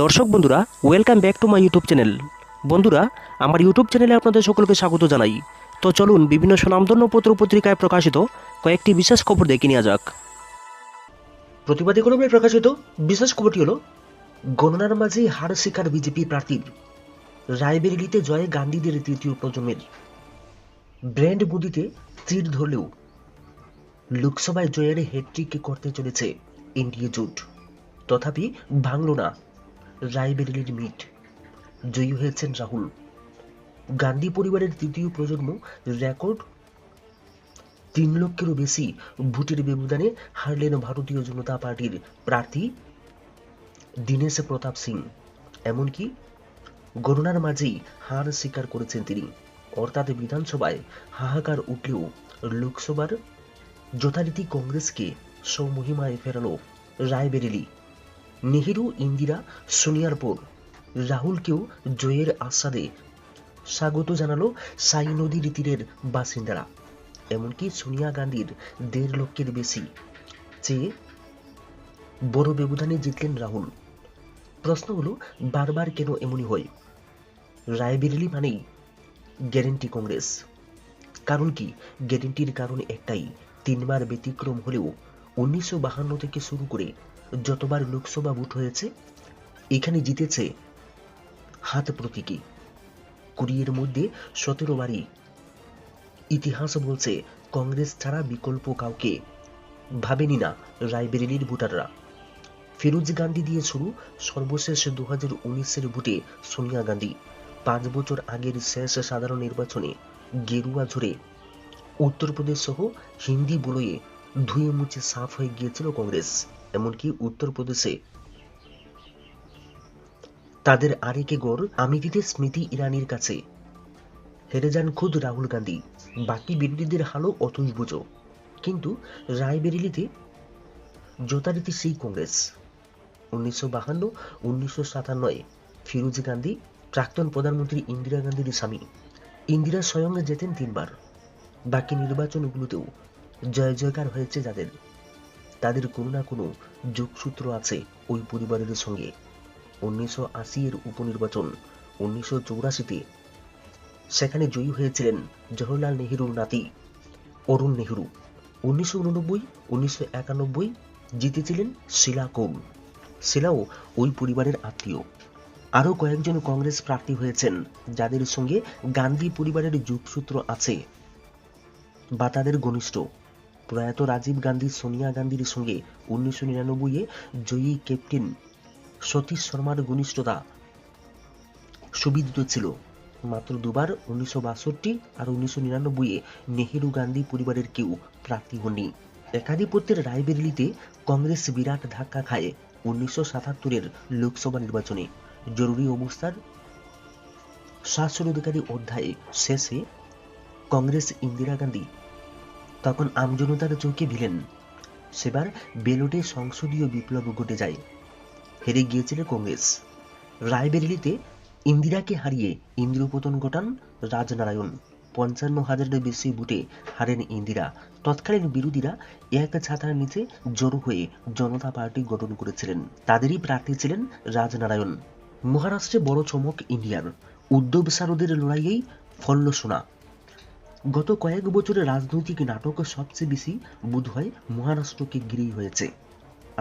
দর্শক বন্ধুরা, welcome back to my YouTube channel. বন্ধুরা, আমার ইউটিউব চ্যানেলে আপনাদের সকলকে স্বাগত জানাই। তো চলুন বিভিন্ন স্বনামধন্য পত্র পত্রিকায় প্রকাশিত কয়েকটি বিশেষ খবর দেখে নেওয়া যাক। প্রতিবাদী কলমে প্রকাশিত বিশেষ খবরটি হল, গণনার মাঝে হার শিকার বিজেপি প্রার্থীর, রায়বেরেলিতে জয়ে গান্ধীদের তৃতীয় প্রজন্মের। ব্র্যান্ড বুদ্ধিতে তীর ধরলেও লোকসভায় জয়ের হ্যাট্রিক করতে চলেছে এনডিএ জোট। তথাপি ভাঙল না রায়বেরেলির মিট, জয়ী হয়েছেন রাহুল। গান্ধী পরিবারের তৃতীয় প্রজন্ম রেকর্ড 3 লক্ষেরও বেশি ভোটের ব্যবধানে হারলেন ভারতীয় জনতা পার্টির প্রার্থী দীনেশ প্রতাপ সিং। এমনকি গণনার মাঝেই হার স্বীকার করেছেন তিনি। অর্থাৎ বিধানসভায় হাহাকার উঠলেও লোকসভার যথারীতি কংগ্রেসকে স্বমহিমায় ফেরালো রায়বেরেলি। নেহেরু, ইন্দিরা, সোনিয়ার পর রাহুলকেও জয়ের আস্বাদে স্বাগত জানালো সাই নদীর তীরের বাসিন্দারা। এমনকি সোনিয়া গান্ধীর 1.5 লক্ষের বেশি চেয়ে বড় ব্যবধানে জিতলেন রাহুল। প্রশ্ন হলো, বারবার কেন এমনই হয়? রায়বেরেলি মানেই গ্যারেন্টি কংগ্রেস। কারণ কি? গ্যারেন্টির কারণ একটাই, 3বার ব্যতিক্রম হলেও 1952 থেকে শুরু করে যতবার লোকসভা ভোট হয়েছে এখানে জিতেছে হাত প্রতীকী। 20-এর মধ্যে 17বারই ইতিহাস বলছে কংগ্রেস ছাড়া বিকল্প কাউকে ভাবেনি না রায়বেরেলির ভোটাররা। ফিরোজ গান্ধী দিয়ে শুরু, সর্বশেষ 2019-এর ভোটে সোনিয়া গান্ধী। 5 বছর আগের শেষ সাধারণ নির্বাচনে গেরুয়া ঝরে উত্তরপ্রদেশ সহ হিন্দি বলয়ে ধুয়ে মুছে সাফ হয়ে গিয়েছিল কংগ্রেস। এমনকি উত্তরপ্রদেশে তাদের আরেকে গড় আমেথিতে স্মৃতি ইরানির কাছে হেরে যান খুদ রাহুল গান্ধী। বাকি বিরোধীদের হালও অতই বোঝো। কিন্তু রায়বেরেলিতে যথারীতি সেই কংগ্রেস। 1952, 1957 ফিরোজ গান্ধী প্রাক্তন প্রধানমন্ত্রী ইন্দিরা গান্ধীর স্বামী। ইন্দিরা স্বয়ং জেতেন 3বার। বাকি নির্বাচনগুলোতেও জয় জয়কার হয়েছে যাদের, তাদের কোনো না কোনো যোগসূত্র আছে ওই পরিবারের সঙ্গে। 1980-এর উপনির্বাচন, 1984-তে সেখানে জয়ী হয়েছিলেন জওহরলাল নেহরুর নাতি অরুণ নেহরু। 1989, 1991 জিতেছিলেন শীলা কৌল। শীলাও ওই পরিবারের আত্মীয়। আরও কয়েকজন কংগ্রেস প্রার্থী হয়েছেন যাদের সঙ্গে গান্ধী পরিবারের যোগসূত্র আছে বা তাদের ঘনিষ্ঠ। প্রয়াত রাজীব গান্ধী সোনিয়া গান্ধীর সঙ্গে 1999-এ জয়ী ক্যাপ্টেন সতীশ শর্মার ঘনিষ্ঠতা সুবিদিত ছিল। মাত্র 2বার, 1962 আর 1999-এ নেহেরু গান্ধী পরিবারের কেউ প্রার্থী হননি। একাধিপত্যের রায়বেরেলিতে কংগ্রেস বিরাট ধাক্কা খায় 1977-এর লোকসভা নির্বাচনে। জরুরি অবস্থার শাসনাধিকারী অধ্যায়ে শেষে কংগ্রেস ইন্দিরা গান্ধী তখন আমজনতার চোখে ভিলেন। সেবার বেলটে সংসদীয় বিপ্লব ঘটে যায়, হেরে গিয়েছিল কংগ্রেস। রায়বেরেলিতে ইন্দিরাকে হারিয়ে ইন্দ্রপতন ঘটান রাজনারায়ণ। 55,000-এর বেশি ভোটে হারেন ইন্দিরা। তৎকালীন বিরোধীরা এক ছাতার নিচে জড়ো হয়ে জনতা পার্টি গঠন করেছিলেন। তাদেরই প্রার্থী ছিলেন রাজনারায়ণ। মহারাষ্ট্রে বড় চমক ইন্ডিয়ার। উদ্ধব সারদের লড়াইয়েই ফলল সোনা। গত কয়েক বছরে রাজনৈতিক নাটক সবচেয়ে বেশি বোধহয় মহারাষ্ট্রকে ঘিরেই হয়েছে।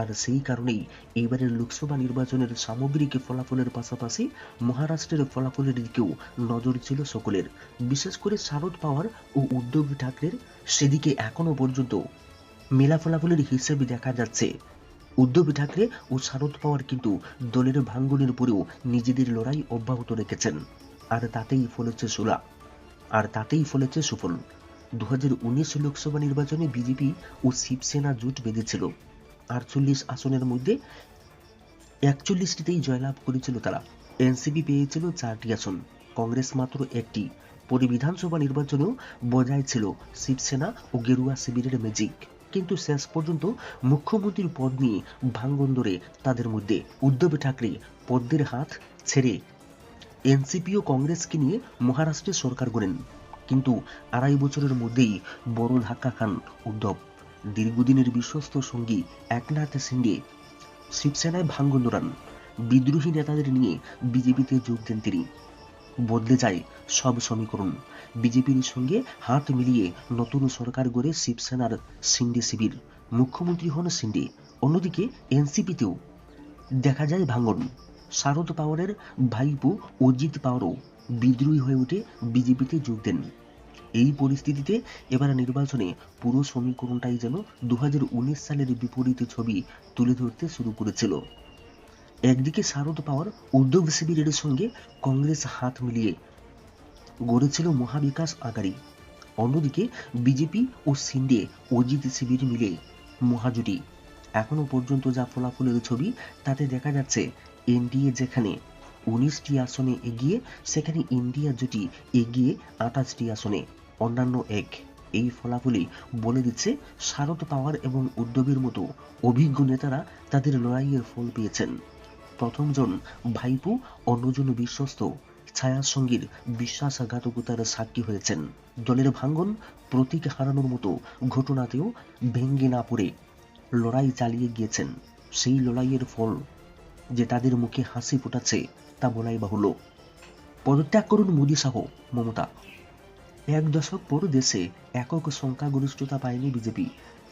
আর সেই কারণেই এবারের লোকসভা নির্বাচনের সামগ্রিক ফলাফলের পাশাপাশি মহারাষ্ট্রের ফলাফলের দিকেও নজর ছিল সকলের। বিশেষ করে শারদ পাওয়ার ও উদ্ধব ঠাকরের সেদিকে এখনো পর্যন্ত মেলা ফলাফলের হিসেবে দেখা যাচ্ছে। উদ্ধব ঠাকরে ও শারদ পাওয়ার কিন্তু দলের ভাঙ্গনের পরেও নিজেদের লড়াই অব্যাহত রেখেছেন। আর তাতেই ফলেছে সুফল। 2019 লোকসভা নির্বাচনে বিজেপি ও শিবসেনা জোট বেঁধেছিল। 48 আসনের মধ্যে 41টিতেই জয়লাভ করেছিল তারা। এনসিপি পেয়েছিল 4টি আসন, কংগ্রেস মাত্র 1টি। পরে বিধানসভা নির্বাচনেও বজায় ছিল শিবসেনা ও গেরুয়া শিবিরের ম্যাজিক। কিন্তু শেষ পর্যন্ত মুখ্যমন্ত্রীর পদ নিয়ে ভাঙ্গন ধরে তাদের মধ্যে। উদ্ধব ঠাকরে পদ্মের হাত ছেড়ে এনসিপি ও কংগ্রেসকে নিয়ে মহারাষ্ট্রে সরকার গড়েন। কিন্তু 2.5 বছরের মধ্যেই বড় ধাক্কা খান উদ্ধব। দীর্ঘদিনের বিশ্বস্ত সঙ্গী একনাথ শিন্ডে শিবসেনায় ভাঙ্গন ধরান। বিদ্রোহী নেতাদের নিয়ে বিজেপিতে যোগ দেন তিনি। বদলে যায় সব সমীকরণ। বিজেপির সঙ্গে হাত মিলিয়ে নতুন সরকার গড়ে শিবসেনার শিন্ডে শিবির। মুখ্যমন্ত্রী হন শিন্ডে। অন্যদিকে এনসিপিতেও দেখা যায় ভাঙন। শারদ পাওয়ারের ভাইপো অজিত পাওয়ারও বিদ্রোহী হয়ে উঠে বিজেপিতে যোগ দেন। এই পরিস্থিতিতে এবার নির্বাচনে পুরো সমীকরণটাই যেন 2019 সালের বিপরীত ছবি তুলে ধরতে শুরু করেছিল। একদিকে শারদ পাওয়ার উদ্ধব শিবিরের সঙ্গে কংগ্রেস হাত মিলিয়ে গড়েছিল মহাবিকাশ আঘাড়ি। অন্যদিকে বিজেপি ও শিন্ডে অজিত শিবির মিলে মহাজোটী। এখনো পর্যন্ত যা ফলাফলের ছবি তাতে দেখা যাচ্ছে এনডিএ যেখানে 19টি আসনে এগিয়ে, সেখানে ইন্ডিয়া জোটী এগিয়ে 28টি আসনে, অন্যান্য এক। এই ফলাফলই বলে দিচ্ছে শারদ পাওয়ার এবং উদ্ধবের মতো অভিজ্ঞ নেতারা তাদের লড়াইয়ের ফল পেয়েছেন। প্রথমজন ভাইপো, অন্যজন বিশ্বস্ত ছায়াসঙ্গীর বিশ্বাসঘাতকতার সাক্ষী হয়েছেন। দলের ভাঙ্গন, প্রতীক হারানোর মতো ঘটনাতেও ভেঙে না পড়ে লড়াই চালিয়ে গিয়েছেন। সেই লড়াইয়ের ফল যে তাদের মুখে হাসি ফোটাচ্ছে তা বলাই বাহুল্য। পদত্যাগ করুন মোদী সহ মমতা। এক দশক পর দেশে একক সংখ্যাগরিষ্ঠতা পায়নি বিজেপি।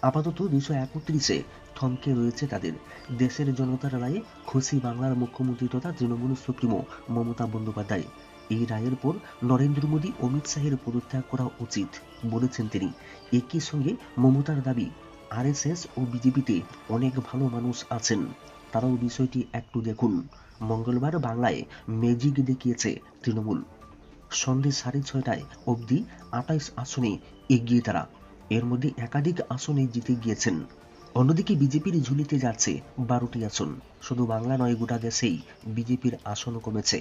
আপাতত 231-এ থমকে রয়েছে তাদের। দেশের জনতার রায়ে খুশি বাংলার মুখ্যমন্ত্রী তথা তৃণমূল সুপ্রিমো মমতা বন্দ্যোপাধ্যায়। এই রায়ের পর নরেন্দ্র মোদী, অমিত শাহের পদত্যাগ করা উচিত বলেছেন তিনি। একই সঙ্গে মমতার দাবি, আরএসএস ও বিজেপিতে অনেক ভালো মানুষ আছেন, তারাও বিষয়টি একটু দেখুন। মঙ্গলবার বাংলায় ম্যাজিক দেখিয়েছে তৃণমূল। সন্ধ্যে 6:30 অবধি 28 আসনে এগিয়ে তারা। এর মধ্যে একাধিক আসনে জিতে গিয়েছেন। অন্যদিকে বিজেপির ঝুলিতে যাচ্ছে 12টি আসন। শুধু বাংলা নয়, গোটা দেশেই বিজেপির আসন কমেছে।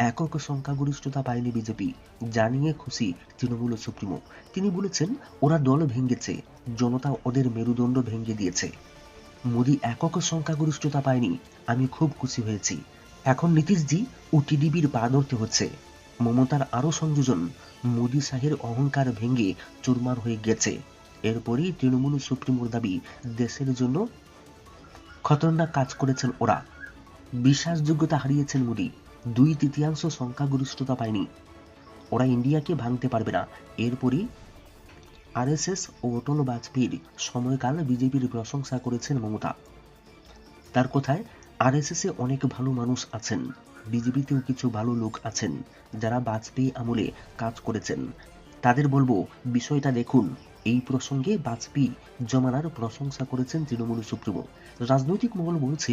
একক সংখ্যাগরিষ্ঠতা পায়নি বিজেপি, জানিয়ে খুশি তৃণমূল সুপ্রিমো। তিনি বলেছেন, ওরা দল ভেঙেছে, জনতা ওদের মেরুদণ্ড ভেঙে দিয়েছে। মোদী একক সংখ্যাগরিষ্ঠতা পায়নি, আমি খুব খুশি হয়েছি। এখন নীতিশজি ও টিডিপির পা ধরতে হচ্ছে। মমতার আরও সংযোজন, মোদী শাহের অহংকার ভেঙে চুরমার হয়ে গেছে। এরপরই তৃণমূল সুপ্রিমোর দাবি, দেশের জন্য খতরনাক কাজ করেছেন ওরা। বিশ্বাসযোগ্যতা হারিয়েছেন মোদী। 2/3 সংখ্যাগরিষ্ঠতা পায়নি, ওরা ইন্ডিয়াকে ভাঙতে পারবে না। এরপরই আরএসএস ও অটল বাজপেয়ীর সময়কাল বিজেপির প্রশংসা করেছেন মমতা। তার কথায়, আরএসএসে অনেক ভালো মানুষ আছেন, বিজেপিতেও কিছু ভালো লোক আছেন যারা বাজপেয়ী আমলে কাজ করেছেন। তাদের বলবো, বিষয়টা দেখুন। এই প্রসঙ্গে বাজপেয়ী জমানার প্রশংসা করেছেন তৃণমূল সুপ্রিমো। রাজনৈতিক মহল বলছে,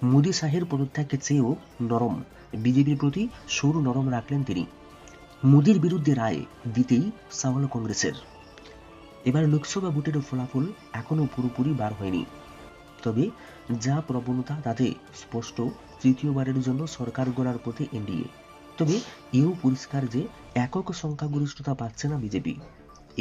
মোদী শাহের পদত্যাগকে চেয়েও নরম, বিজেপির প্রতি সুর নরম রাখলেন তিনি। মোদীর বিরুদ্ধে রায় দিতেই সওয়াল কংগ্রেসের। এবার লোকসভা ভোটের ফলাফল এখনো পুরোপুরি বার হয়নি, তবে যা প্রবণতা তাতে স্পষ্ট তৃতীয়বারের জন্য সরকার গড়ার পথে এনডিএ। তবে এও পরিষ্কার যে একক সংখ্যাগরিষ্ঠতা পাচ্ছে না বিজেপি।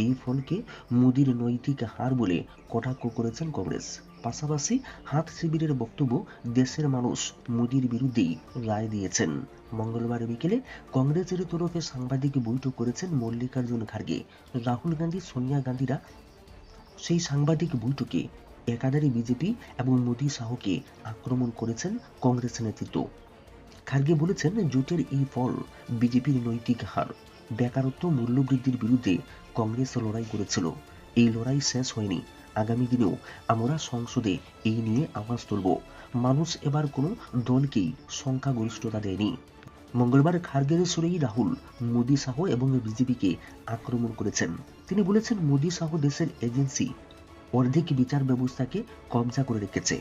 এই ফলকে মোদীর নৈতিক হার বলে কটাক্ষ করেছেন কংগ্রেস। পাশাপাশি হাত শিবিরের বক্তব্য, দেশের মানুষ মোদীর বিরুদ্ধেই রায় দিয়েছেন। মঙ্গলবার বিকেলে কংগ্রেসের তরফে সাংবাদিক বৈঠক করেছেন মল্লিকার্জুন খার্গে, রাহুল গান্ধী, সোনিয়া গান্ধীরা। সেই সাংবাদিক বৈঠকে একাধারে বিজেপি এবং মোদী শাহকে আক্রমণ করেছেন কংগ্রেস নেতৃত্ব। খার্গে বলেছেন, জোটের এই ফল বিজেপির নৈতিক হার। বেকারত্ব, মূল্যবৃদ্ধির বিরুদ্ধে কংগ্রেস লড়াই করেছিল, এই লড়াই শেষ হয়নি। আগামী দিনেও আমরা সংসদে এই নিয়ে আওয়াজ তুলব। মানুষ এবার কোনো দলকেই সংখ্যাগরিষ্ঠতা দেয়নি। মঙ্গলবার খার্গের সুরেই রাহুল মোদী শাহ এবং বিজেপিকে আক্রমণ করেছেন। তিনি বলেছেন, মোদী শাহ দেশের এজেন্সি, অর্ধেক বিচার ব্যবস্থাকে কবজা করে রেখেছে।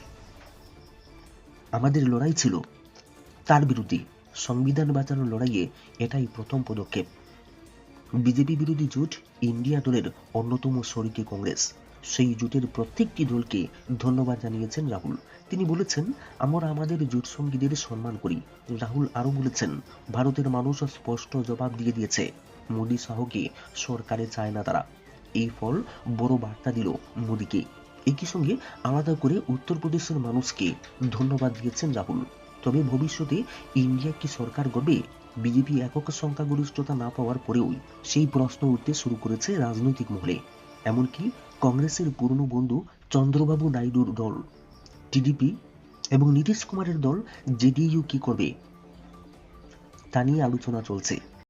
আমাদের লড়াই ছিল তার বিরুদ্ধে। সংবিধান বাঁচানোর লড়াইয়ে এটাই প্রথম পদক্ষেপ। বিজেপি বিরোধী জোট ইন্ডিয়া দলের অন্যতম শরিক কংগ্রেস। সেই জোটের প্রত্যেকটি দলকে ধন্যবাদ জানিয়েছেন রাহুল। তিনি বলেছেন, আমরা আমাদের জোট সঙ্গীদের সম্মান করি। রাহুল আরও বলেছেন, ভারতের মানুষ স্পষ্ট জবাব দিয়ে দিয়েছে, মোদী শাহকে সরকারে চায় না তারা। এই ফল বড় বার্তা দিল মোদীকে। একই সঙ্গে আলাদা করে উত্তরপ্রদেশের মানুষকে ধন্যবাদ দিয়েছেন রাহুল। তবে ভবিষ্যতে ইন্ডিয়া কি সরকার গড়বে? বিজেপি একক সংখ্যাগরিষ্ঠতা না পাওয়ার পরেও সেই প্রশ্ন উঠতে শুরু করেছে রাজনৈতিক মহলে। এমনকি কংগ্রেসের পুরনো বন্ধু চন্দ্রবাবু নাইডুর দল টিডিপি এবং নীতিশ কুমারের দল জেডিইউ কি করবে তা নিয়ে আলোচনা চলছে।